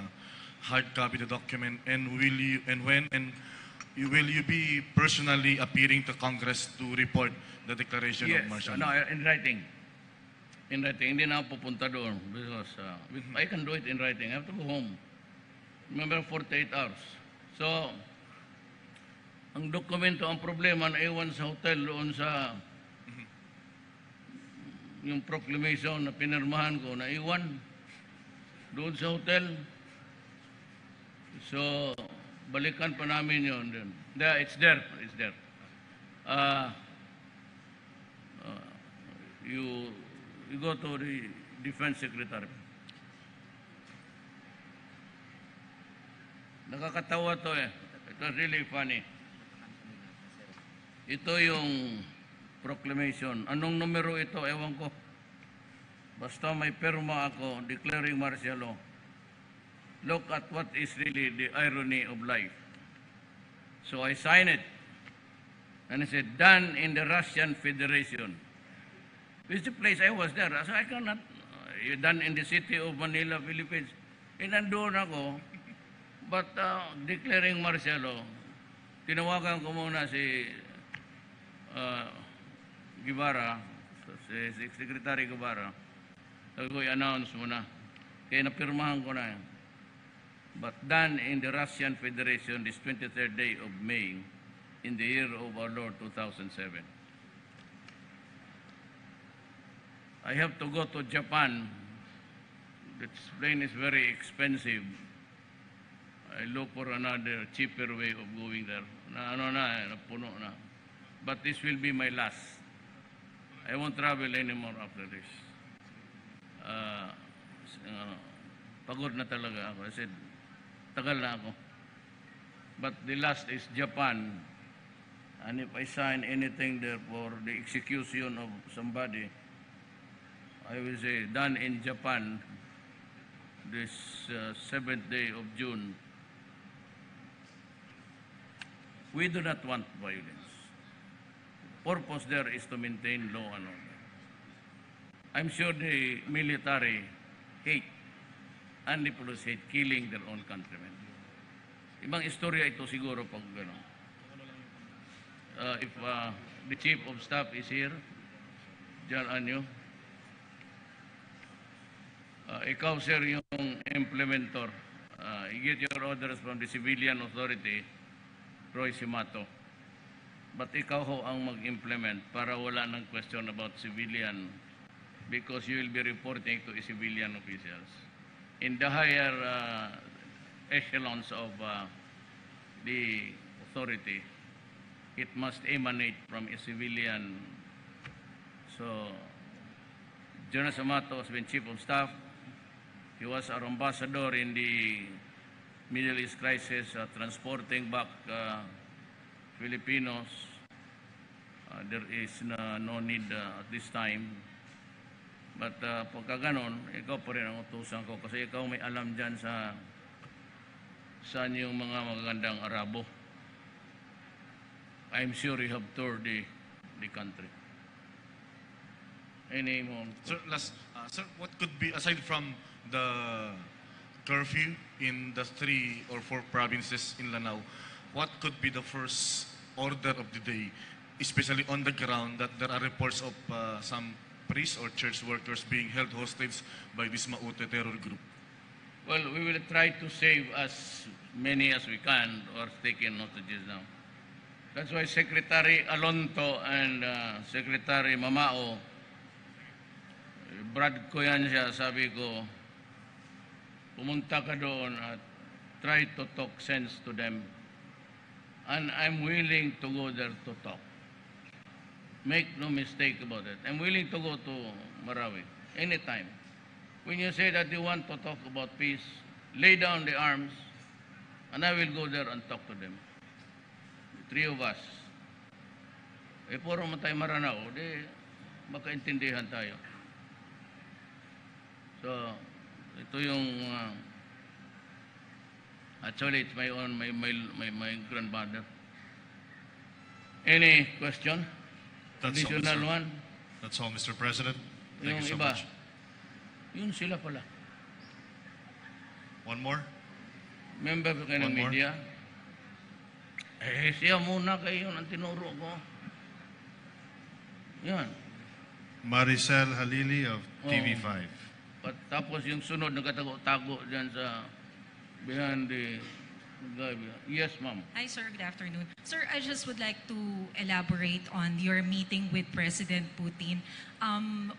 hard copy of the document, and will you be personally appearing to Congress to report the declaration Yes, of martial no, law? in writing. In writing. Hindi na ako pupunta doon because I can do it in writing. I have to go home. Remember, 48 hours. So, ang dokumento, ang problema na iwan sa hotel doon sa yung proclamation na pinirmahan ko, na iwan doon sa hotel. So, balikan pa namin yun. It's there. It's there. You go to the Defense Secretary. Nakakatawa to eh. It was really funny. Ito yung proclamation. Anong numero ito? Ewan ko. Basta may perma ako declaring martial law. Look at what is really the irony of life. So I signed it. And it said, done in the Russian Federation. Which is the place I was there. So I cannot, done in the city of Manila, Philippines. Nandun ako, but declaring martial law, tinawagan ko muna si Guevara, si Secretary Guevara. Sabi ko, i-announce muna. Kaya napirmahan ko na yan. But done in the Russian Federation this 23rd day of May in the year of our Lord 2007. I have to go to Japan. This plane is very expensive. I look for another cheaper way of going there. Napuno na. But this will be my last. I won't travel anymore after this. Pagod na talaga ako. I said, tagal na ako. But the last is Japan. And if I sign anything there for the execution of somebody, I will say, done in Japan, this 7th day of June. We do not want violence. Purpose there is to maintain law and order. I'm sure the military hate and the police hate killing their own countrymen. Ibang istorya ito siguro pag gano'n. If the Chief of Staff is here, Jan Anyo, ikaw, sir, yung implementor. You get your orders from the civilian authority, Roy Simato. But ikaw ho ang mag-implement para wala ng question about civilian because you will be reporting to civilian officials. In the higher echelons of the authority, it must emanate from a civilian. So, Jonas Amato has been Chief of Staff. He was our ambassador in the Middle East crisis, transporting back Filipinos. There is no need at this time. But pagka ganon, ikaw pa rin ang utusan ko kasi ikaw may alam dyan sa saan yung mga magagandang Arabo. I'm sure you have toured the country. Any more? Sir, sir, what could be, aside from the curfew in the 3 or 4 provinces in Lanao, what could be the first order of the day, especially on the ground, that there are reports of some priests or church workers being held hostage by this Maute terror group? Well, we will try to save as many as we can or taking hostages now. That's why Secretary Alonto and Secretary Mamao, Brad ko yan siya, sabi ko, pumunta ka doon at try to talk sense to them. And I'm willing to go there to talk. Make no mistake about it. I'm willing to go to Marawi anytime. When you say that you want to talk about peace, lay down the arms, and I will go there and talk to them. The 3 of us. Puro man tayo Maranao, di makaintindihan tayo. So, ito yung actually it's my own my grandmother. Any question? That's all, Additional sir. one? That's all, Mr. President. Yung Thank you so iba. much. Yun sila pala. One more? Member pa kayo ng One more? media? Siya muna kayo ang tinuro ko. Yan. Maricel Halili of TV5. At tapos yung sunod nagkatago-tago dyan sa behind the guy. Yes, ma'am. Hi, sir. Good afternoon. Sir, I just would like to elaborate on your meeting with President Putin.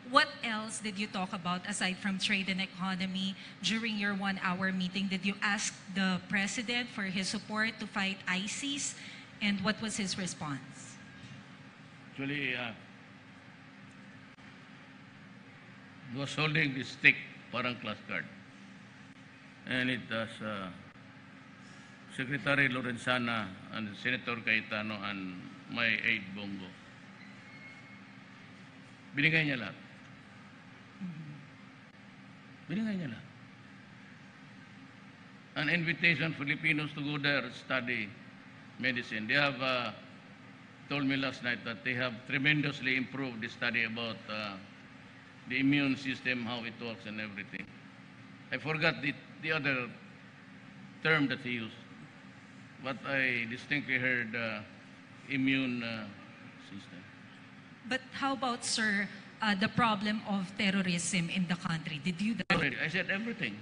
What else did you talk about aside from trade and economy during your 1-hour meeting? Did you ask the President for his support to fight ISIS? And what was his response? Actually, he was holding the stick, parang class card. And it was Secretary Lorenzana and Senator Cayetano and my aide Bongo. Binigay niya lahat. Binigay niya lahat. An invitation for Filipinos to go there study medicine. They have told me last night that they have tremendously improved the study about the immune system, how it works and everything. I forgot the other term that he used, but I distinctly heard immune system. But how about, sir, the problem of terrorism in the country? Did you... Already, I said everything.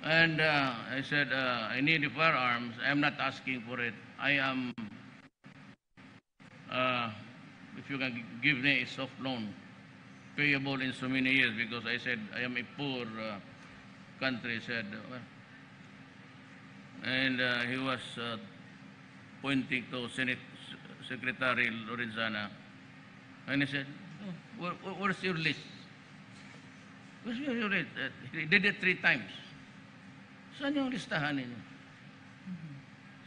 And I said, I need the firearms. I'm not asking for it. I am, if you can give me a soft loan, payable in so many years, because I said, I am a poor country, said, well, and he was pointing to Senate Secretary Lorenzana, and he said, oh, where's your list? Where's your list? He did it 3 times. Saan yung listahan ninyo?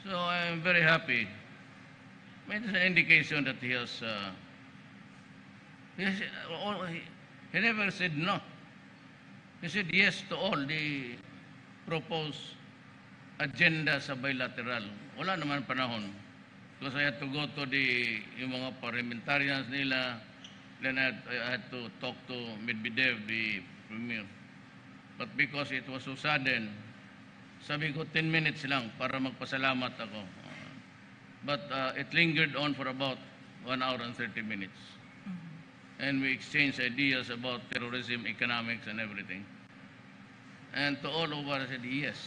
So I'm very happy. It's an indication that he has, he never said no. He said yes to all the proposed agenda sa bilateral. Wala naman panahon. Because I had to go to yung mga parliamentarians nila. Then I had to talk to Medvedev, the premier. But because it was so sudden, sabi ko 10 minutes lang para magpasalamat ako. But it lingered on for about 1 hour and 30 minutes. And we exchanged ideas about terrorism, economics, and everything. And to all of us, I said, yes.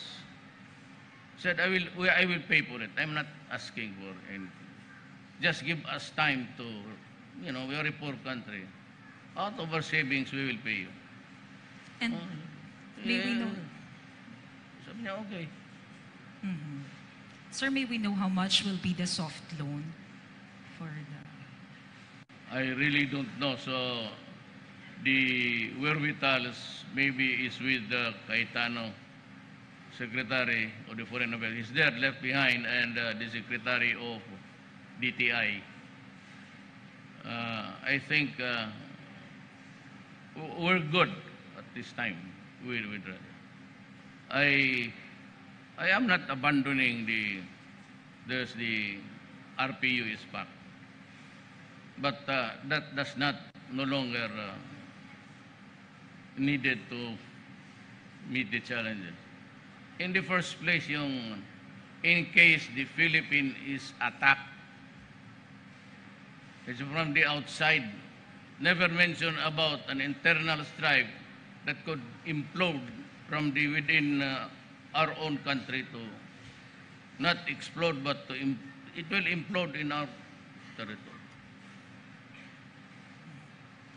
Said, I will pay for it. I'm not asking for anything. Just give us time to, we are a poor country. Out of our savings, we will pay you. And may we know... Sabi niya, okay. Sir, may we know how much will be the soft loan for the... I really don't know. So the wherewithal maybe is with the Cayetano, Secretary of the Foreign Affairs. He's there, left behind, and the Secretary of DTI. I think we're good at this time. I am not abandoning the RPU is back. But that does not no longer needed to meet the challenges. In the first place, in case the Philippines is attacked, it's from the outside, never mention about an internal strife that could implode from within our own country to not explode, but it will implode in our territory.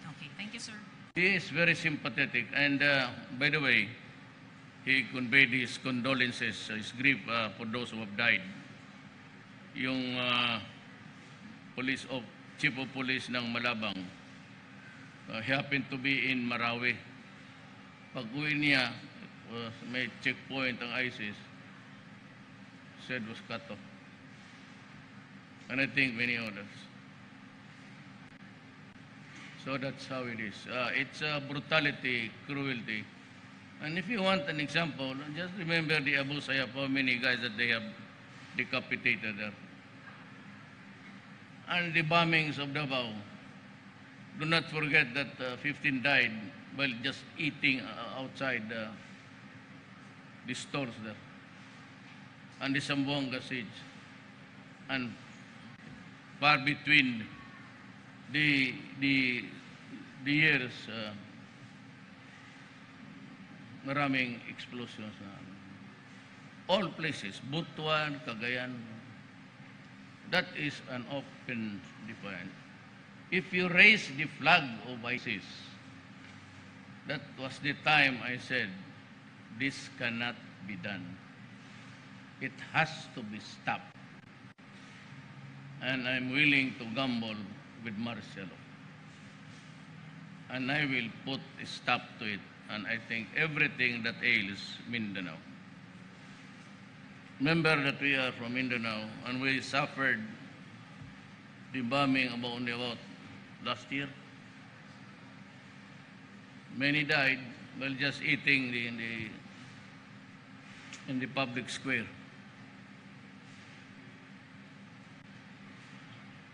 Okay, thank you, sir. He is very sympathetic, and by the way, he conveyed his condolences, his grief for those who have died. Yung chief of police ng Malabang, he happened to be in Marawi. Pag-uwi niya, may checkpoint ang ISIS, said was cut off. And I think many others. So that's how it is. It's brutality, cruelty. And if you want an example, just remember the Abu Sayyaf, how many guys that they have decapitated there. And the bombings of Davao. Do not forget that 15 died while just eating outside the stores there. And the Zamboanga siege. And far between the years, maraming explosions na. All places, Butuan, Cagayan, that is an open defiance. If you raise the flag of ISIS, that was the time I said, this cannot be done. It has to be stopped. And I'm willing to gamble with Marcelo. And I will put a stop to it. And I think everything that ails Mindanao. Remember that we are from Mindanao and we suffered the bombing only about last year. Many died while just eating in the public square.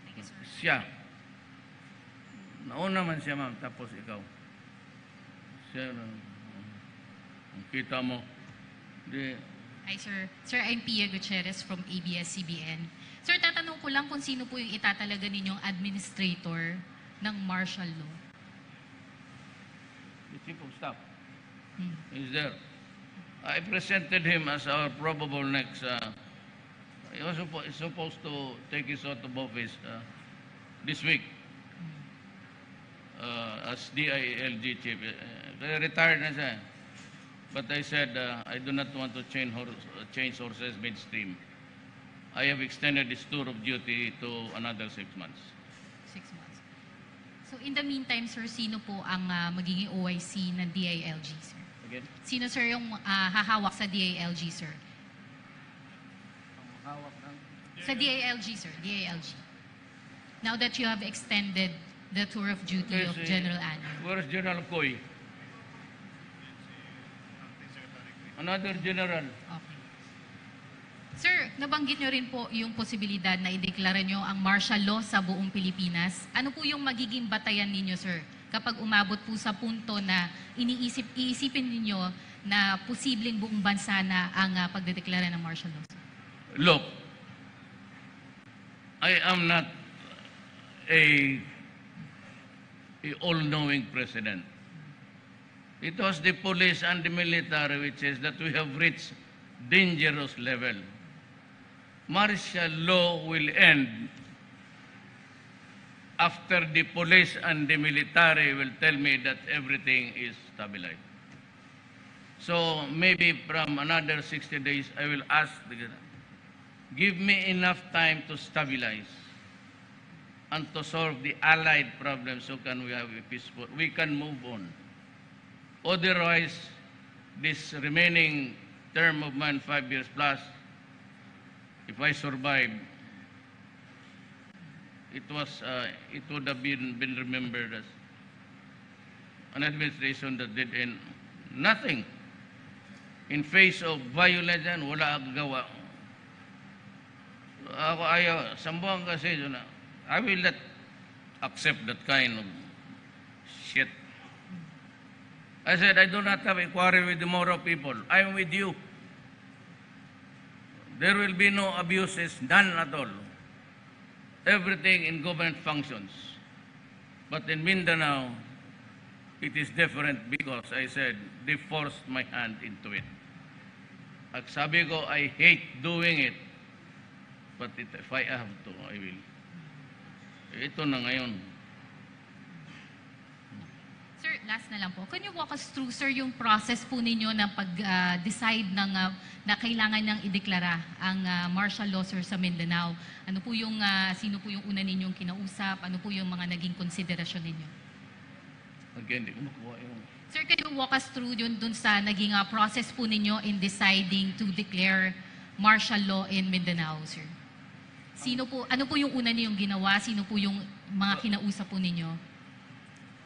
Thank you, sir. Siya. Nauna man siya, ma'am, tapos ikaw. Siya, kita mo. Di, Hi, sir. Sir, I'm Pia Gutierrez from ABS-CBN. Sir, tatanong ko lang kung sino po yung itatalaga ninyong administrator ng martial law. the chief of staff is there. I presented him as our probable next. He was supposed to take his oath of office this week as DILG chief. Retired na siya. But I said, I do not want to change horses midstream. I have extended his tour of duty to another 6 months. 6 months. So in the meantime, sir, sino po ang magiging OIC ng DILG, sir? Again? Sino, sir, yung hahawak sa DILG, sir? Hawak ng... Sa DILG, sir. DILG. Now that you have extended the tour of duty of General Ano. Where is General Koy? Another general. Okay. Sir, nabanggit nyo rin po yung posibilidad na ideklara nyo ang martial law sa buong Pilipinas. Ano po yung magiging batayan ninyo, sir, kapag umabot po sa punto na iisipin ninyo na posibleng buong bansa na ang pagdedeklara ng martial law? Sir? Look, I am not a all-knowing president. It was the police and the military which says that we have reached dangerous level. Martial law will end after the police and the military will tell me that everything is stabilized. So maybe from another 60 days, I will ask, give me enough time to stabilize and to solve the allied problems so can we have a peaceful, we can move on. Otherwise, this remaining term of mine, 5 years plus, if I survive, it would have been remembered as an administration that did nothing. In face of violence, wala gawa. Ako ayaw, sambuhan kasi, I will not accept that kind of shit. I said, I do not have a quarrel with the Moro people. I am with you. There will be no abuses, none at all. Everything in government functions. But in Mindanao, it is different because I said, they forced my hand into it. At sabi ko, I hate doing it. But if I have to, I will. Ito na ngayon. Sir, last na lang po. Can you walk us through, sir, yung process po ninyo ng pag-decide na kailangan nang ideklara ang martial law, sir, sa Mindanao? Ano po yung, sino po yung una ninyong kinausap? Ano po yung mga naging konsiderasyon ninyo? Again, di ko makuha yung... Sir, can you walk us through yun dun sa naging process po ninyo in deciding to declare martial law in Mindanao, sir? Sino po, ano po yung una niyong ginawa? Sino po yung mga kinausap po ninyo?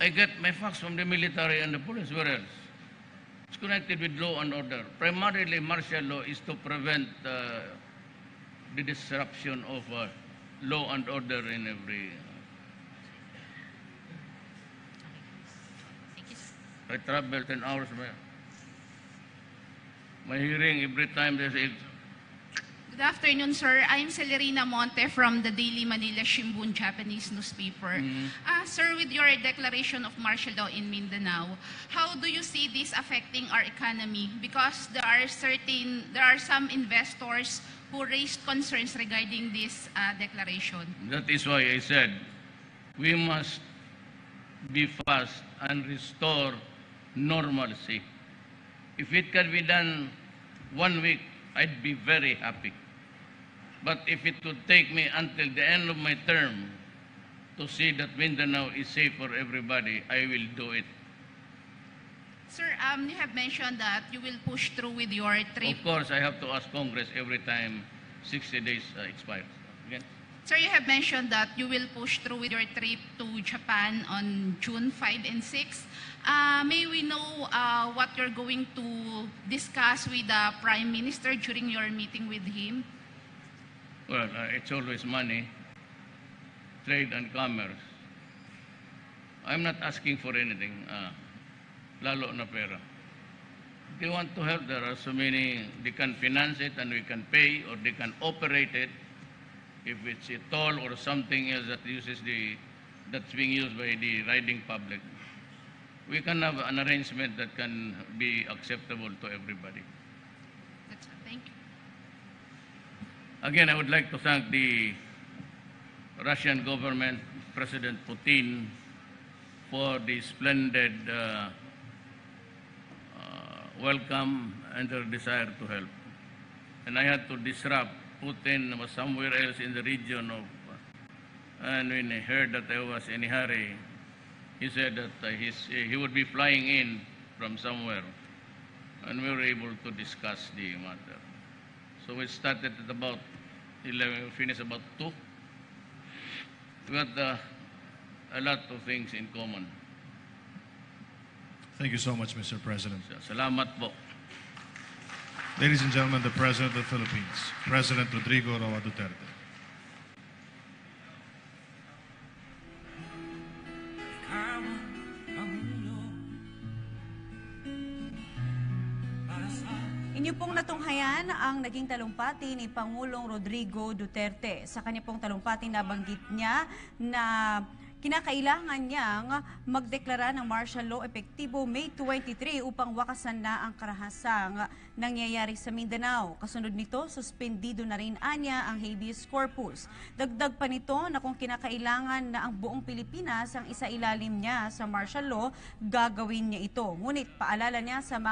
I get my facts from the military and the police. Where else? It's connected with law and order. Primarily, martial law is to prevent the disruption of law and order in every... Thank you, sir. I travel 10 hours. My hearing, every time they say, Good afternoon, sir. I'm Celerina Monte from the Daily Manila Shimbun Japanese newspaper. Sir, with your declaration of martial law in Mindanao, how do you see this affecting our economy? Because there are some investors who raised concerns regarding this declaration. that is why I said, we must be fast and restore normalcy. If it can be done 1 week, I'd be very happy. But if it would take me until the end of my term to see that Mindanao is safe for everybody, I will do it. Sir, you have mentioned that you will push through with your trip. Of course, I have to ask Congress every time 60 days expires. Again. Sir, you have mentioned that you will push through with your trip to Japan on June 5 and 6. May we know what you're going to discuss with the Prime Minister during your meeting with him? Well, it's always money, trade and commerce. I'm not asking for anything, lalo na pera. They want to help. There are so many, they can finance it and we can pay, or they can operate it. If it's a toll or something else that's being used by the riding public, we can have an arrangement that can be acceptable to everybody. That's all. Thank you. Again, I would like to thank the Russian government, President Putin, for the splendid welcome and their desire to help. And I had to disrupt. Putin was somewhere else in the region of, and when he heard that I was in a hurry, he said that he would be flying in from somewhere, and we were able to discuss the matter. So we started at about 11, we finished about 2. We had a lot of things in common. Thank you so much, Mr. President. Salamat po. Ladies and gentlemen, the President of the Philippines, President Rodrigo Roa Duterte. Ikaw ang Pangulo para sa Inyo pong natunghayan ang naging talumpati ni Pangulong Rodrigo Duterte. Sa kanya pong talumpati nabanggit niya na kinakailangan niyang magdeklara ng martial law epektibo May 23 upang wakasan na ang karahasang nangyayari sa Mindanao. Kasunod nito, suspendido na rin anya ang habeas corpus. Dagdag pa nito na kung kinakailangan na ang buong Pilipinas ang isailalim niya sa martial law, gagawin niya ito. Ngunit paalala niya sa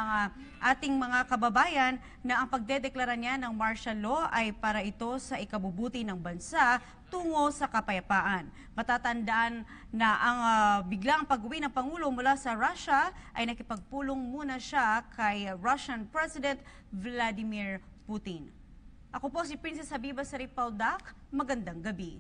ating mga kababayan na ang pagdedeklara niya ng martial law ay para ito sa ikabubuti ng bansa tungo sa kapayapaan. Matatandaan na ang biglang pag-uwi ng Pangulo mula sa Russia ay nakipagpulong muna siya kay Russian President Vladimir Putin. Ako po si Princess Habiba Saripaudak. Magandang gabi.